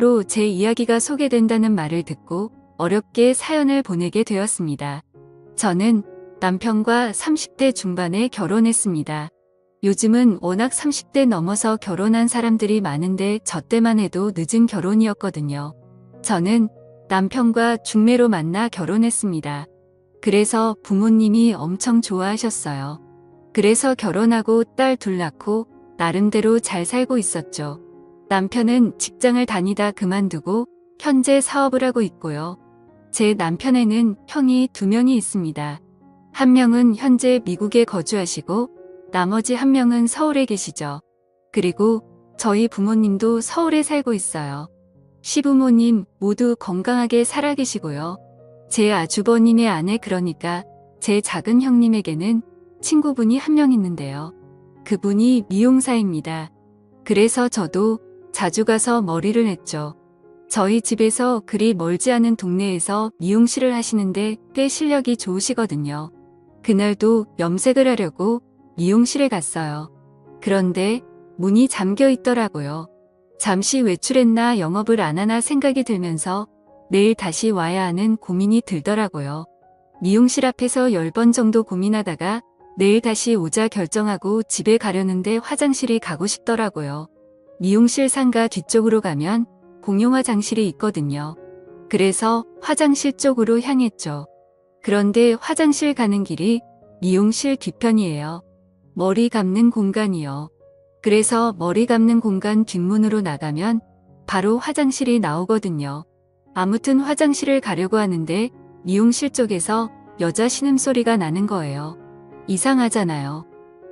로 제 이야기가 소개된다는 말을 듣고 어렵게 사연을 보내게 되었습니다. 저는 남편과 30대 중반에 결혼했습니다. 요즘은 워낙 30대 넘어서 결혼한 사람들이 많은데 저 때만 해도 늦은 결혼이었거든요. 저는 남편과 중매로 만나 결혼했습니다. 그래서 부모님이 엄청 좋아하셨어요. 그래서 결혼하고 딸 둘 낳고 나름대로 잘 살고 있었죠. 남편은 직장을 다니다 그만두고 현재 사업을 하고 있고요. 제 남편에는 형이 2명이 있습니다. 한 명은 현재 미국에 거주하시고 나머지 한 명은 서울에 계시죠. 그리고 저희 부모님도 서울에 살고 있어요. 시부모님 모두 건강하게 살아 계시고요. 제 아주버님의 아내 그러니까 제 작은 형님에게는 친구분이 한 명 있는데요. 그분이 미용사입니다. 그래서 저도 자주 가서 머리를 했죠. 저희 집에서 그리 멀지 않은 동네에서 미용실을 하시는데 꽤 실력이 좋으시거든요. 그날도 염색을 하려고 미용실에 갔어요. 그런데 문이 잠겨 있더라고요. 잠시 외출했나 영업을 안 하나 생각이 들면서 내일 다시 와야 하는 고민이 들더라고요. 미용실 앞에서 10번 정도 고민하다가 내일 다시 오자 결정하고 집에 가려는데 화장실이 가고 싶더라고요. 미용실 상가 뒤쪽으로 가면 공용 화장실이 있거든요. 그래서 화장실 쪽으로 향했죠. 그런데 화장실 가는 길이 미용실 뒤편이에요. 머리 감는 공간이요. 그래서 머리 감는 공간 뒷문으로 나가면 바로 화장실이 나오거든요. 아무튼 화장실을 가려고 하는데 미용실 쪽에서 여자 신음소리가 나는 거예요. 이상하잖아요.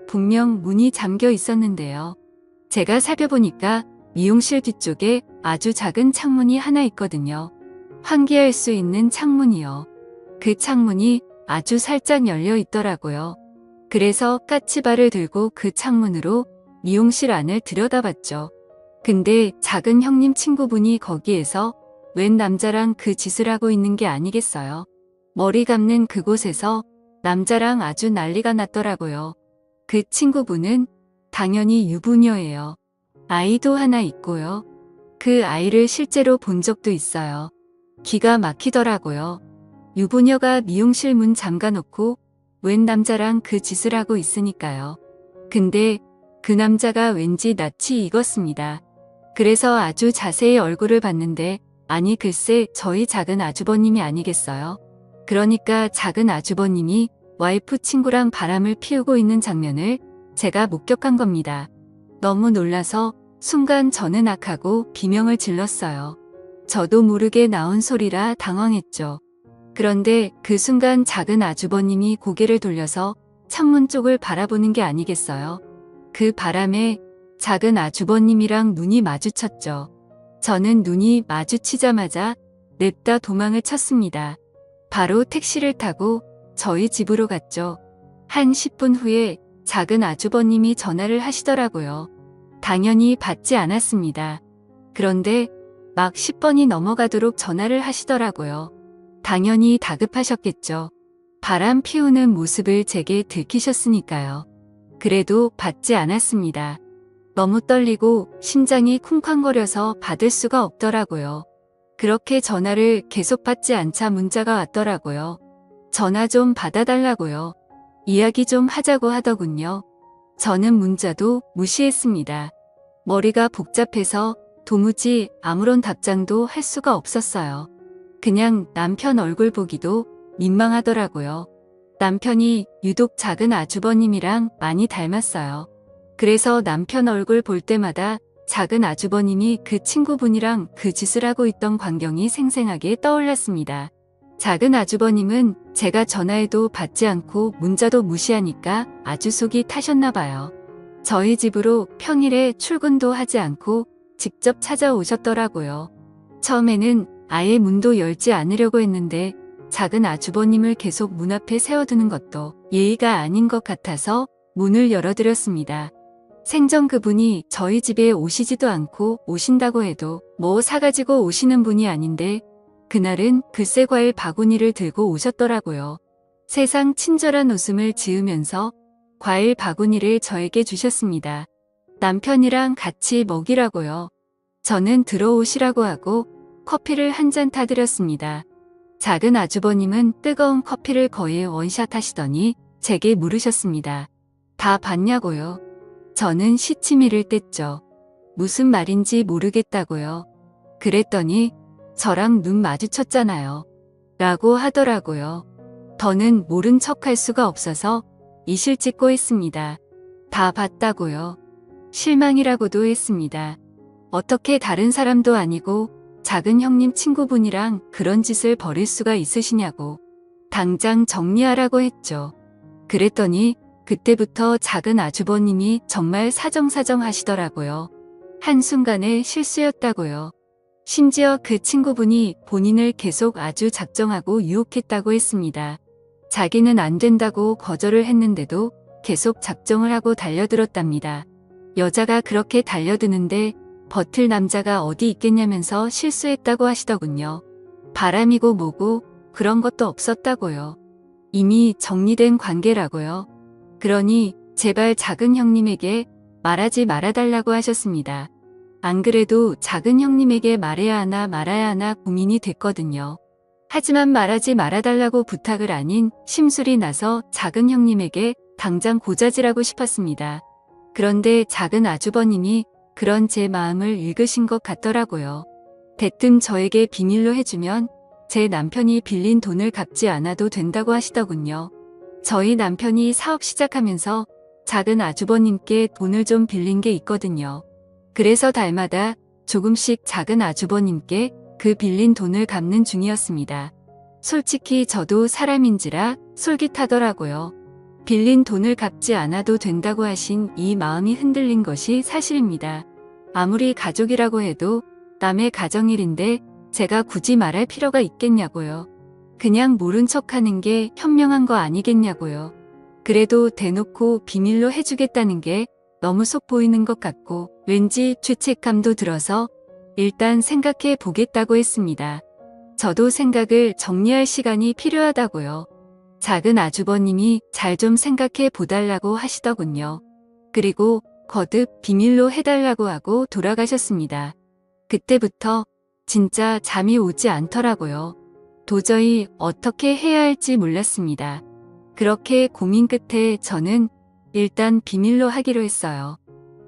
분명 문이 잠겨 있었는데요. 제가 살펴보니까 미용실 뒤쪽에 아주 작은 창문이 하나 있거든요. 환기할 수 있는 창문이요. 그 창문이 아주 살짝 열려 있더라고요. 그래서 까치발을 들고 그 창문으로 미용실 안을 들여다봤죠. 근데 작은 형님 친구분이 거기에서 웬 남자랑 그 짓을 하고 있는 게 아니겠어요. 머리 감는 그곳에서 남자랑 아주 난리가 났더라고요. 그 친구분은 당연히 유부녀예요. 아이도 하나 있고요. 그 아이를 실제로 본 적도 있어요. 기가 막히더라고요. 유부녀가 미용실 문 잠가놓고 웬 남자랑 그 짓을 하고 있으니까요. 근데 그 남자가 왠지 낯이 익었습니다. 그래서 아주 자세히 얼굴을 봤는데 아니 글쎄 저희 작은 아주버님이 아니겠어요? 그러니까 작은 아주버님이 와이프 친구랑 바람을 피우고 있는 장면을 제가 목격한 겁니다. 너무 놀라서 순간 저는 악하고 비명을 질렀어요. 저도 모르게 나온 소리라 당황했죠. 그런데 그 순간 작은 아주버님이 고개를 돌려서 창문 쪽을 바라보는 게 아니겠어요? 그 바람에 작은 아주버님이랑 눈이 마주쳤죠. 저는 눈이 마주치자마자 냅다 도망을 쳤습니다. 바로 택시를 타고 저희 집으로 갔죠. 한 10분 후에 작은 아주버님이 전화를 하시더라고요. 당연히 받지 않았습니다. 그런데 막 10번이 넘어가도록 전화를 하시더라고요. 당연히 다급하셨겠죠. 바람 피우는 모습을 제게 들키셨으니까요. 그래도 받지 않았습니다. 너무 떨리고 심장이 쿵쾅거려서 받을 수가 없더라고요. 그렇게 전화를 계속 받지 않자 문자가 왔더라고요. 전화 좀 받아달라고요. 이야기 좀 하자고 하더군요. 저는 문자도 무시했습니다. 머리가 복잡해서 도무지 아무런 답장도 할 수가 없었어요. 그냥 남편 얼굴 보기도 민망하더라고요. 남편이 유독 작은 아주버님이랑 많이 닮았어요. 그래서 남편 얼굴 볼 때마다 작은 아주버님이 그 친구분이랑 그 짓을 하고 있던 광경이 생생하게 떠올랐습니다. 작은 아주버님은 제가 전화해도 받지 않고 문자도 무시하니까 아주 속이 타셨나 봐요. 저희 집으로 평일에 출근도 하지 않고 직접 찾아오셨더라고요. 처음에는 아예 문도 열지 않으려고 했는데 작은 아주버님을 계속 문 앞에 세워두는 것도 예의가 아닌 것 같아서 문을 열어드렸습니다. 생전 그분이 저희 집에 오시지도 않고 오신다고 해도 뭐 사가지고 오시는 분이 아닌데 그날은 글쎄 과일 바구니를 들고 오셨더라고요. 세상 친절한 웃음을 지으면서 과일 바구니를 저에게 주셨습니다. 남편이랑 같이 먹이라고요. 저는 들어오시라고 하고 커피를 한 잔 타드렸습니다. 작은 아주버님은 뜨거운 커피를 거의 원샷 하시더니 제게 물으셨습니다. 다 봤냐고요? 저는 시치미를 뗐죠. 무슨 말인지 모르겠다고요. 그랬더니 저랑 눈 마주쳤잖아요. 라고 하더라고요. 더는 모른 척할 수가 없어서 이실 찍고 했습니다. 다 봤다고요. 실망이라고도 했습니다. 어떻게 다른 사람도 아니고 작은 형님 친구분이랑 그런 짓을 벌일 수가 있으시냐고. 당장 정리하라고 했죠. 그랬더니 그때부터 작은 아주버님이 정말 사정사정 하시더라고요. 한순간에 실수였다고요. 심지어 그 친구분이 본인을 계속 아주 작정하고 유혹했다고 했습니다. 자기는 안 된다고 거절을 했는데도 계속 작정을 하고 달려들었답니다. 여자가 그렇게 달려드는데 버틸 남자가 어디 있겠냐면서 실수했다고 하시더군요. 바람이고 뭐고 그런 것도 없었다고요. 이미 정리된 관계라고요. 그러니 제발 작은 형님에게 말하지 말아달라고 하셨습니다. 안 그래도 작은 형님에게 말해야 하나 말아야 하나 고민이 됐거든요. 하지만 말하지 말아달라고 부탁을 아닌 심술이 나서 작은 형님에게 당장 고자질하고 싶었습니다. 그런데 작은 아주버님이 그런 제 마음을 읽으신 것 같더라고요. 대뜸 저에게 비밀로 해주면 제 남편이 빌린 돈을 갚지 않아도 된다고 하시더군요. 저희 남편이 사업 시작하면서 작은 아주버님께 돈을 좀 빌린 게 있거든요. 그래서 달마다 조금씩 작은 아주버님께 그 빌린 돈을 갚는 중이었습니다. 솔직히 저도 사람인지라 솔깃하더라고요. 빌린 돈을 갚지 않아도 된다고 하신 이 마음이 흔들린 것이 사실입니다. 아무리 가족이라고 해도 남의 가정일인데 제가 굳이 말할 필요가 있겠냐고요. 그냥 모른 척하는 게 현명한 거 아니겠냐고요. 그래도 대놓고 비밀로 해주겠다는 게 너무 속 보이는 것 같고 왠지 죄책감도 들어서 일단 생각해 보겠다고 했습니다. 저도 생각을 정리할 시간이 필요하다고요. 작은 아주버님이 잘 좀 생각해 보달라고 하시더군요. 그리고 거듭 비밀로 해달라고 하고 돌아가셨습니다. 그때부터 진짜 잠이 오지 않더라고요. 도저히 어떻게 해야 할지 몰랐습니다. 그렇게 고민 끝에 저는 일단 비밀로 하기로 했어요.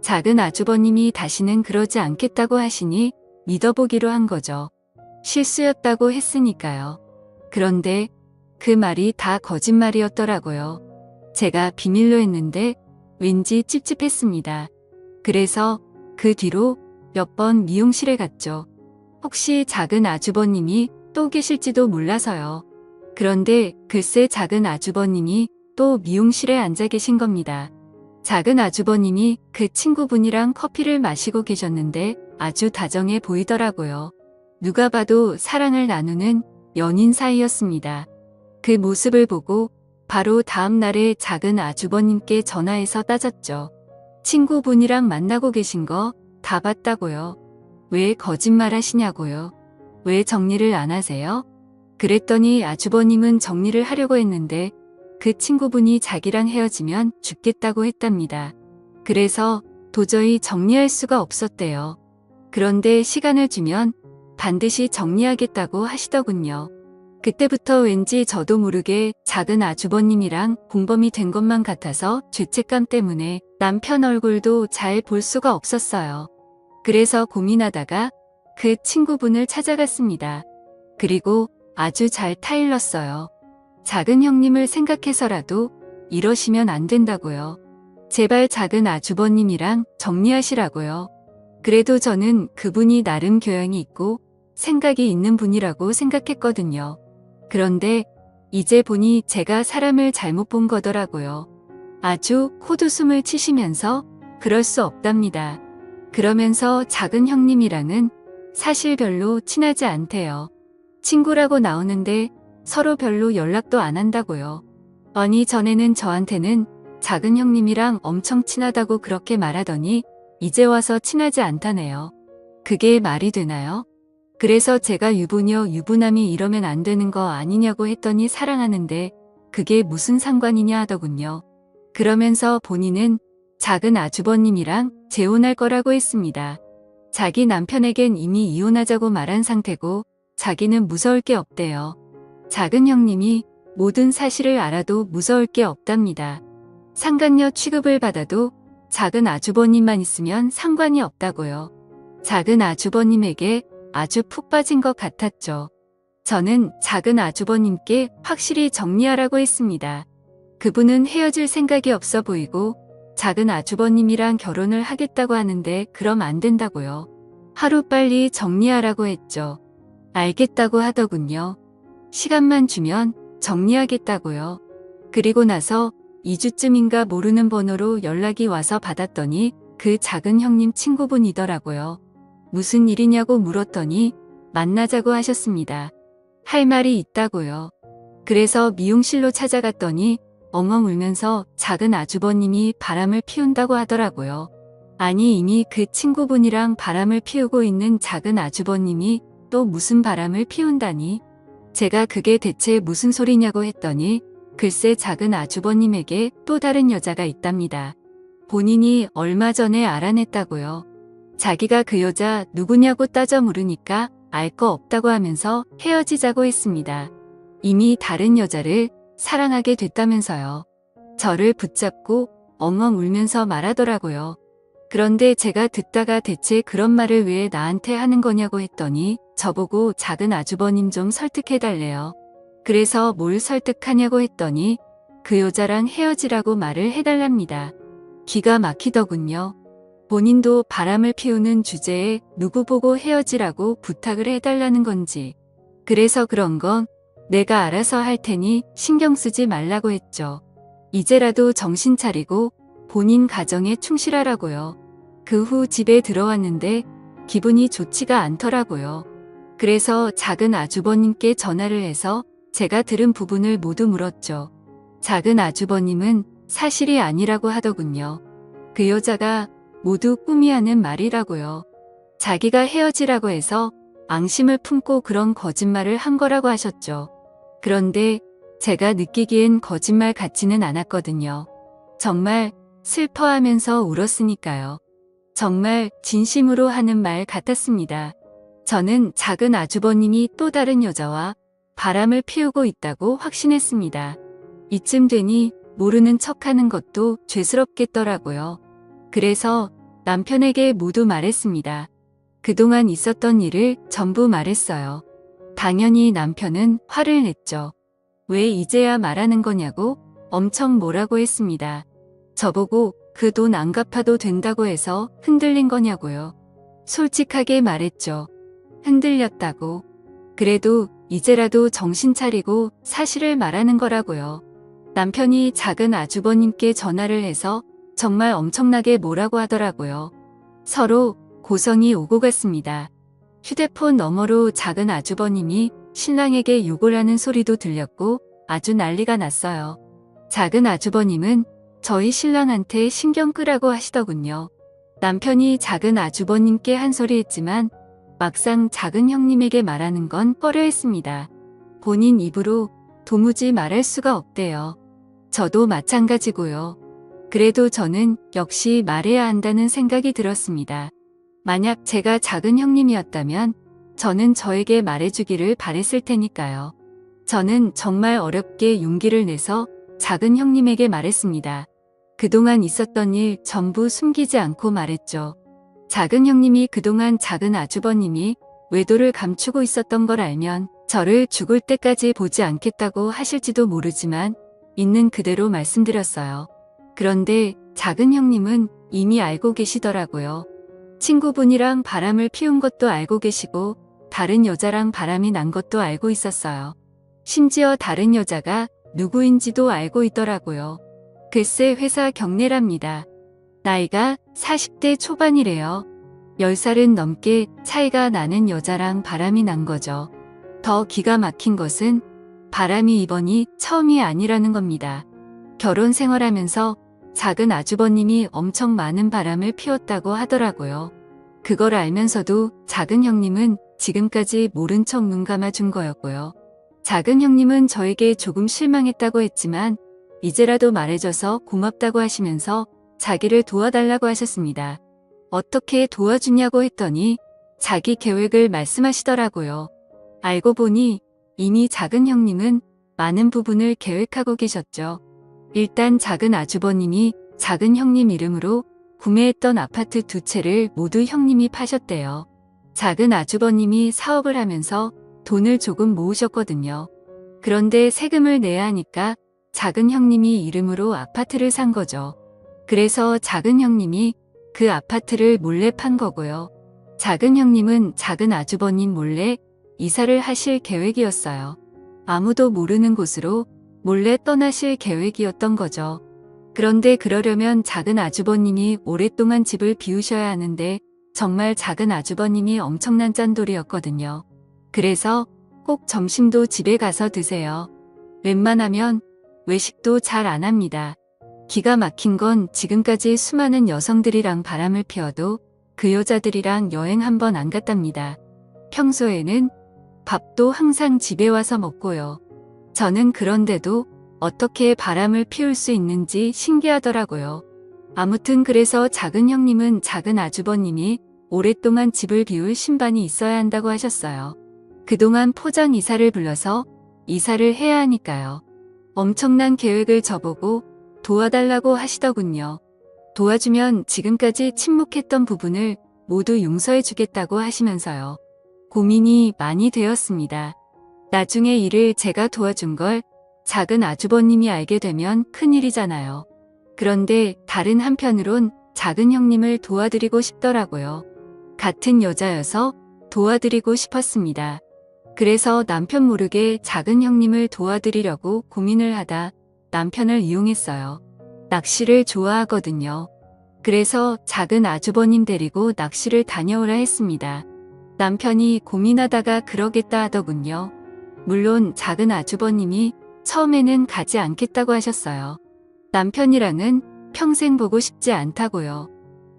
작은 아주버님이 다시는 그러지 않겠다고 하시니 믿어보기로 한 거죠. 실수였다고 했으니까요. 그런데 그 말이 다 거짓말이었더라고요. 제가 비밀로 했는데 왠지 찝찝했습니다. 그래서 그 뒤로 몇 번 미용실에 갔죠. 혹시 작은 아주버님이 또 계실지도 몰라서요. 그런데 글쎄 작은 아주버님이 또 미용실에 앉아 계신 겁니다. 작은 아주버님이 그 친구분이랑 커피를 마시고 계셨는데 아주 다정해 보이더라고요. 누가 봐도 사랑을 나누는 연인 사이였습니다. 그 모습을 보고 바로 다음 날에 작은 아주버님께 전화해서 따졌죠. 친구분이랑 만나고 계신 거 다 봤다고요. 왜 거짓말 하시냐고요. 왜 정리를 안 하세요? 그랬더니 아주버님은 정리를 하려고 했는데 그 친구분이 자기랑 헤어지면 죽겠다고 했답니다. 그래서 도저히 정리할 수가 없었대요. 그런데 시간을 주면 반드시 정리하겠다고 하시더군요. 그때부터 왠지 저도 모르게 작은 아주버님이랑 공범이 된 것만 같아서 죄책감 때문에 남편 얼굴도 잘 볼 수가 없었어요. 그래서 고민하다가 그 친구분을 찾아갔습니다. 그리고 아주 잘 타일렀어요. 작은 형님을 생각해서라도 이러시면 안 된다고요. 제발 작은 아주버님이랑 정리하시라고요. 그래도 저는 그분이 나름 교양이 있고 생각이 있는 분이라고 생각했거든요. 그런데 이제 보니 제가 사람을 잘못 본 거더라고요. 아주 콧웃음을 치시면서 그럴 수 없답니다. 그러면서 작은 형님이랑은 사실 별로 친하지 않대요. 친구라고 나오는데 서로 별로 연락도 안 한다고요. 아니 전에는 저한테는 작은 형님이랑 엄청 친하다고 그렇게 말하더니 이제 와서 친하지 않다네요. 그게 말이 되나요? 그래서 제가 유부녀 유부남이 이러면 안 되는 거 아니냐고 했더니 사랑하는데 그게 무슨 상관이냐 하더군요. 그러면서 본인은 작은 아주버님이랑 재혼할 거라고 했습니다. 자기 남편에겐 이미 이혼하자고 말한 상태고 자기는 무서울 게 없대요. 작은 형님이 모든 사실을 알아도 무서울 게 없답니다. 상간녀 취급을 받아도 작은 아주버님만 있으면 상관이 없다고요. 작은 아주버님에게 아주 푹 빠진 것 같았죠. 저는 작은 아주버님께 확실히 정리하라고 했습니다. 그분은 헤어질 생각이 없어 보이고 작은 아주버님이랑 결혼을 하겠다고 하는데 그럼 안 된다고요. 하루빨리 정리하라고 했죠. 알겠다고 하더군요. 시간만 주면 정리하겠다고요. 그리고 나서 2주쯤인가 모르는 번호로 연락이 와서 받았더니 그 작은 형님 친구분이더라고요. 무슨 일이냐고 물었더니 만나자고 하셨습니다. 할 말이 있다고요. 그래서 미용실로 찾아갔더니 엉엉 울면서 작은 아주버님이 바람을 피운다고 하더라고요. 아니 이미 그 친구분이랑 바람을 피우고 있는 작은 아주버님이 또 무슨 바람을 피운다니? 제가 그게 대체 무슨 소리냐고 했더니 글쎄 작은 아주버님에게 또 다른 여자가 있답니다. 본인이 얼마 전에 알아냈다고요. 자기가 그 여자 누구냐고 따져 물으니까 알 거 없다고 하면서 헤어지자고 했습니다. 이미 다른 여자를 사랑하게 됐다면서요. 저를 붙잡고 엉엉 울면서 말하더라고요. 그런데 제가 듣다가 대체 그런 말을 왜 나한테 하는 거냐고 했더니 저보고 작은 아주버님 좀 설득해달래요. 그래서 뭘 설득하냐고 했더니 그 여자랑 헤어지라고 말을 해달랍니다. 기가 막히더군요. 본인도 바람을 피우는 주제에 누구 보고 헤어지라고 부탁을 해달라는 건지. 그래서 그런 건 내가 알아서 할 테니 신경 쓰지 말라고 했죠. 이제라도 정신 차리고 본인 가정에 충실하라고요. 그 후 집에 들어왔는데 기분이 좋지가 않더라고요. 그래서 작은 아주버님께 전화를 해서 제가 들은 부분을 모두 물었죠. 작은 아주버님은 사실이 아니라고 하더군요. 그 여자가 모두 꿈이 하는 말이라고요. 자기가 헤어지라고 해서 앙심을 품고 그런 거짓말을 한 거라고 하셨죠. 그런데 제가 느끼기엔 거짓말 같지는 않았거든요. 정말 슬퍼하면서 울었으니까요. 정말 진심으로 하는 말 같았습니다. 저는 작은 아주버님이 또 다른 여자와 바람을 피우고 있다고 확신했습니다. 이쯤 되니 모르는 척하는 것도 죄스럽겠더라고요. 그래서 남편에게 모두 말했습니다. 그동안 있었던 일을 전부 말했어요. 당연히 남편은 화를 냈죠. 왜 이제야 말하는 거냐고 엄청 뭐라고 했습니다. 저보고 그 돈 안 갚아도 된다고 해서 흔들린 거냐고요. 솔직하게 말했죠. 흔들렸다고. 그래도 이제라도 정신 차리고 사실을 말하는 거라고요. 남편이 작은 아주버님께 전화를 해서 정말 엄청나게 뭐라고 하더라고요. 서로 고성이 오고 갔습니다. 휴대폰 너머로 작은 아주버님이 신랑에게 욕을 하는 소리도 들렸고 아주 난리가 났어요. 작은 아주버님은 저희 신랑한테 신경 끄라고 하시더군요. 남편이 작은 아주버님께 한 소리 했지만 막상 작은 형님에게 말하는 건 꺼려했습니다. 본인 입으로 도무지 말할 수가 없대요. 저도 마찬가지고요. 그래도 저는 역시 말해야 한다는 생각이 들었습니다. 만약 제가 작은 형님이었다면 저는 저에게 말해주기를 바랬을 테니까요. 저는 정말 어렵게 용기를 내서 작은 형님에게 말했습니다. 그동안 있었던 일 전부 숨기지 않고 말했죠. 작은 형님이 그동안 작은 아주버님이 외도를 감추고 있었던 걸 알면 저를 죽을 때까지 보지 않겠다고 하실지도 모르지만 있는 그대로 말씀드렸어요. 그런데 작은 형님은 이미 알고 계시더라고요. 친구분이랑 바람을 피운 것도 알고 계시고 다른 여자랑 바람이 난 것도 알고 있었어요. 심지어 다른 여자가 누구인지도 알고 있더라고요. 글쎄 회사 경례랍니다. 나이가 40대 초반이래요. 10살은 넘게 차이가 나는 여자랑 바람이 난 거죠. 더 기가 막힌 것은 바람이 이번이 처음이 아니라는 겁니다. 결혼 생활하면서 작은 아주버님이 엄청 많은 바람을 피웠다고 하더라고요. 그걸 알면서도 작은 형님은 지금까지 모른 척 눈 감아준 거였고요. 작은 형님은 저에게 조금 실망했다고 했지만 이제라도 말해줘서 고맙다고 하시면서 자기를 도와달라고 하셨습니다. 어떻게 도와주냐고 했더니 자기 계획을 말씀하시더라고요. 알고 보니 이미 작은 형님은 많은 부분을 계획하고 계셨죠. 일단 작은 아주버님이 작은 형님 이름으로 구매했던 아파트 2채를 모두 형님이 파셨대요. 작은 아주버님이 사업을 하면서 돈을 조금 모으셨거든요. 그런데 세금을 내야 하니까 작은 형님이 이름으로 아파트를 산 거죠. 그래서 작은 형님이 그 아파트를 몰래 판 거고요. 작은 형님은 작은 아주버님 몰래 이사를 하실 계획이었어요. 아무도 모르는 곳으로 몰래 떠나실 계획이었던 거죠. 그런데 그러려면 작은 아주버님이 오랫동안 집을 비우셔야 하는데 정말 작은 아주버님이 엄청난 짠돌이였거든요. 그래서 꼭 점심도 집에 가서 드세요. 웬만하면 외식도 잘 안 합니다. 기가 막힌 건 지금까지 수많은 여성들이랑 바람을 피워도 그 여자들이랑 여행 한 번 안 갔답니다. 평소에는 밥도 항상 집에 와서 먹고요. 저는 그런데도 어떻게 바람을 피울 수 있는지 신기하더라고요. 아무튼 그래서 작은 형님은 작은 아주버님이 오랫동안 집을 비울 신반이 있어야 한다고 하셨어요. 그동안 포장 이사를 불러서 이사를 해야 하니까요. 엄청난 계획을 저보고 도와달라고 하시더군요. 도와주면 지금까지 침묵했던 부분을 모두 용서해 주겠다고 하시면서요. 고민이 많이 되었습니다. 나중에 일을 제가 도와준 걸 작은 아주버님이 알게 되면 큰일이잖아요. 그런데 다른 한편으론 작은 형님을 도와드리고 싶더라고요. 같은 여자여서 도와드리고 싶었습니다. 그래서 남편 모르게 작은 형님을 도와드리려고 고민을 하다 남편을 이용했어요. 낚시를 좋아하거든요. 그래서 작은 아주버님 데리고 낚시를 다녀오라 했습니다. 남편이 고민하다가 그러겠다 하더군요. 물론 작은 아주버님이 처음에는 가지 않겠다고 하셨어요. 남편이랑은 평생 보고 싶지 않다고요.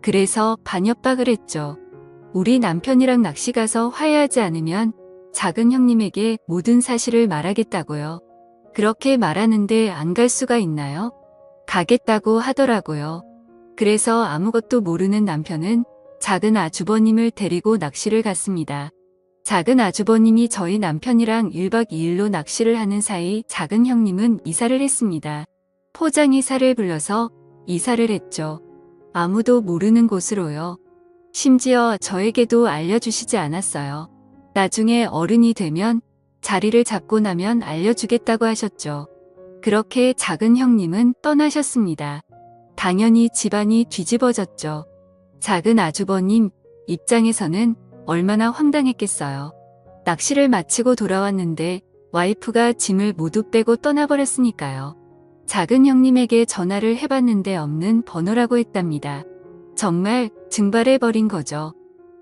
그래서 반협박을 했죠. 우리 남편이랑 낚시 가서 화해하지 않으면 작은 형님에게 모든 사실을 말하겠다고요. 그렇게 말하는데 안 갈 수가 있나요? 가겠다고 하더라고요. 그래서 아무것도 모르는 남편은 작은 아주버님을 데리고 낚시를 갔습니다. 작은 아주버님이 저희 남편이랑 1박 2일로 낚시를 하는 사이 작은 형님은 이사를 했습니다. 포장 이사를 불러서 이사를 했죠. 아무도 모르는 곳으로요. 심지어 저에게도 알려주시지 않았어요. 나중에 어른이 되면 자리를 잡고 나면 알려주겠다고 하셨죠. 그렇게 작은 형님은 떠나셨습니다. 당연히 집안이 뒤집어졌죠. 작은 아주버님 입장에서는 얼마나 황당했겠어요. 낚시를 마치고 돌아왔는데 와이프가 짐을 모두 빼고 떠나버렸으니까요. 작은 형님에게 전화를 해봤는데 없는 번호라고 했답니다. 정말 증발해버린 거죠.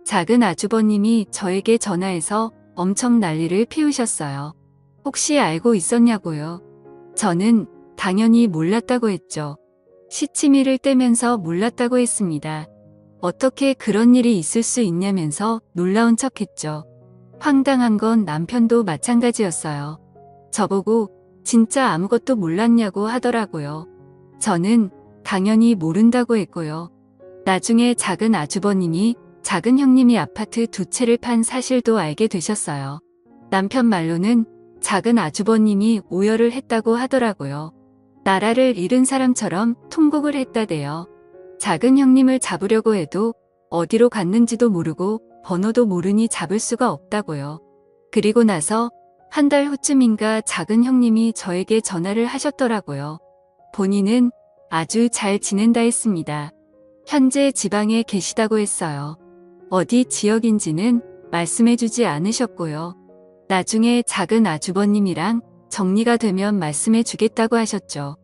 작은 아주버님이 저에게 전화해서 엄청 난리를 피우셨어요. 혹시 알고 있었냐고요? 저는 당연히 몰랐다고 했죠. 시치미를 떼면서 몰랐다고 했습니다. 어떻게 그런 일이 있을 수 있냐면서 놀라운 척했죠. 황당한 건 남편도 마찬가지였어요. 저보고 진짜 아무것도 몰랐냐고 하더라고요. 저는 당연히 모른다고 했고요. 나중에 작은 아주버님이 작은 형님이 아파트 2채를 판 사실도 알게 되셨어요. 남편 말로는 작은 아주버님이 오열을 했다고 하더라고요. 나라를 잃은 사람처럼 통곡을 했다대요. 작은 형님을 잡으려고 해도 어디로 갔는지도 모르고 번호도 모르니 잡을 수가 없다고요. 그리고 나서 한 달 후쯤인가 작은 형님이 저에게 전화를 하셨더라고요. 본인은 아주 잘 지낸다 했습니다. 현재 지방에 계시다고 했어요. 어디 지역인지는 말씀해주지 않으셨고요. 나중에 작은 아주버님이랑 정리가 되면 말씀해주겠다고 하셨죠.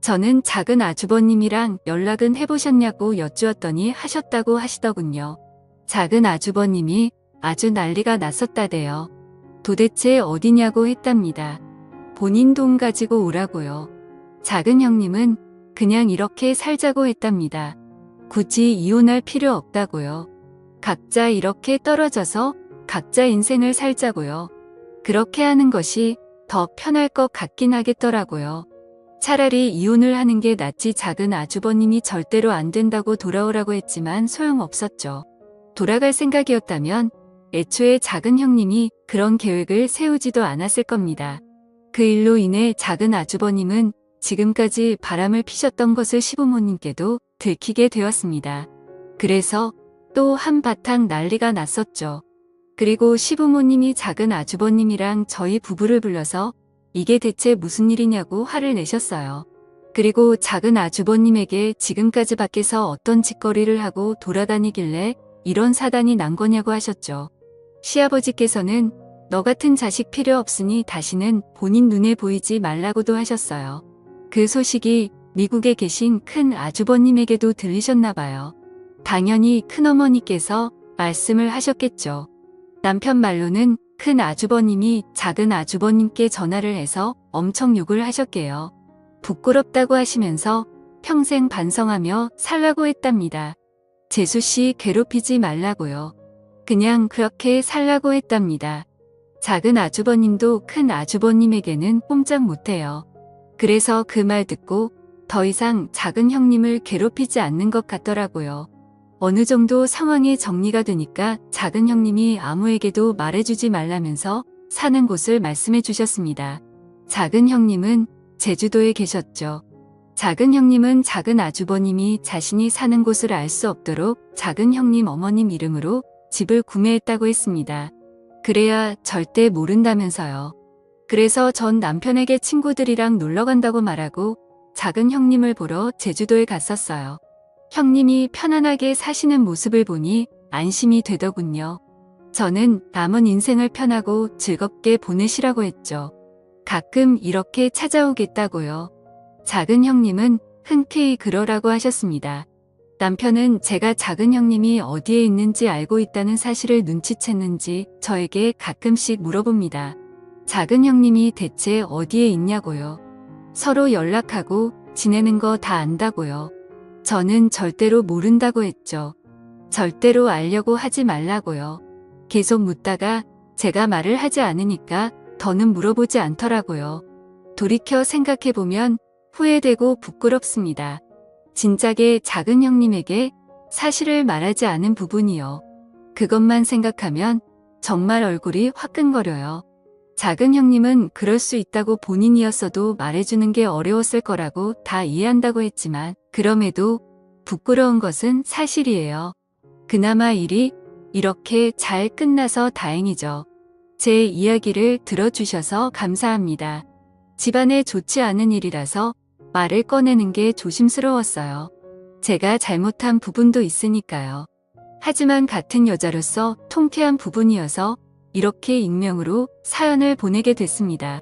저는 작은 아주버님이랑 연락은 해보셨냐고 여쭈었더니 하셨다고 하시더군요. 작은 아주버님이 아주 난리가 났었다대요. 도대체 어디냐고 했답니다. 본인 돈 가지고 오라고요. 작은 형님은 그냥 이렇게 살자고 했답니다. 굳이 이혼할 필요 없다고요. 각자 이렇게 떨어져서 각자 인생을 살자고요. 그렇게 하는 것이 더 편할 것 같긴 하겠더라고요. 차라리 이혼을 하는 게 낫지. 작은 아주버님이 절대로 안 된다고 돌아오라고 했지만 소용없었죠. 돌아갈 생각이었다면 애초에 작은 형님이 그런 계획을 세우지도 않았을 겁니다. 그 일로 인해 작은 아주버님은 지금까지 바람을 피셨던 것을 시부모님께도 들키게 되었습니다. 그래서 또 한바탕 난리가 났었죠. 그리고 시부모님이 작은 아주버님이랑 저희 부부를 불러서 이게 대체 무슨 일이냐고 화를 내셨어요. 그리고 작은 아주버님에게 지금까지 밖에서 어떤 짓거리를 하고 돌아다니길래 이런 사단이 난 거냐고 하셨죠. 시아버지께서는 너 같은 자식 필요 없으니 다시는 본인 눈에 보이지 말라고도 하셨어요. 그 소식이 미국에 계신 큰 아주버님에게도 들리셨나 봐요. 당연히 큰어머니께서 말씀을 하셨겠죠. 남편 말로는 큰 아주버님이 작은 아주버님께 전화를 해서 엄청 욕을 하셨게요. 부끄럽다고 하시면서 평생 반성하며 살라고 했답니다. 재수씨 괴롭히지 말라고요. 그냥 그렇게 살라고 했답니다. 작은 아주버님도 큰 아주버님에게는 꼼짝 못해요. 그래서 그 말 듣고 더 이상 작은 형님을 괴롭히지 않는 것 같더라고요. 어느 정도 상황이 정리가 되니까 작은 형님이 아무에게도 말해주지 말라면서 사는 곳을 말씀해 주셨습니다. 작은 형님은 제주도에 계셨죠. 작은 형님은 작은 아주버님이 자신이 사는 곳을 알 수 없도록 작은 형님 어머님 이름으로 집을 구매했다고 했습니다. 그래야 절대 모른다면서요. 그래서 전 남편에게 친구들이랑 놀러 간다고 말하고 작은 형님을 보러 제주도에 갔었어요. 형님이 편안하게 사시는 모습을 보니 안심이 되더군요. 저는 남은 인생을 편하고 즐겁게 보내시라고 했죠. 가끔 이렇게 찾아오겠다고요. 작은 형님은 흔쾌히 그러라고 하셨습니다. 남편은 제가 작은 형님이 어디에 있는지 알고 있다는 사실을 눈치챘는지 저에게 가끔씩 물어봅니다. 작은 형님이 대체 어디에 있냐고요. 서로 연락하고 지내는 거 다 안다고요. 저는 절대로 모른다고 했죠. 절대로 알려고 하지 말라고요. 계속 묻다가 제가 말을 하지 않으니까 더는 물어보지 않더라고요. 돌이켜 생각해보면 후회되고 부끄럽습니다. 진작에 작은 형님에게 사실을 말하지 않은 부분이요. 그것만 생각하면 정말 얼굴이 화끈거려요. 작은 형님은 그럴 수 있다고 본인이었어도 말해주는 게 어려웠을 거라고 다 이해한다고 했지만 그럼에도 부끄러운 것은 사실이에요. 그나마 일이 이렇게 잘 끝나서 다행이죠. 제 이야기를 들어주셔서 감사합니다. 집안에 좋지 않은 일이라서 말을 꺼내는 게 조심스러웠어요. 제가 잘못한 부분도 있으니까요. 하지만 같은 여자로서 통쾌한 부분이어서 이렇게 익명으로 사연을 보내게 됐습니다.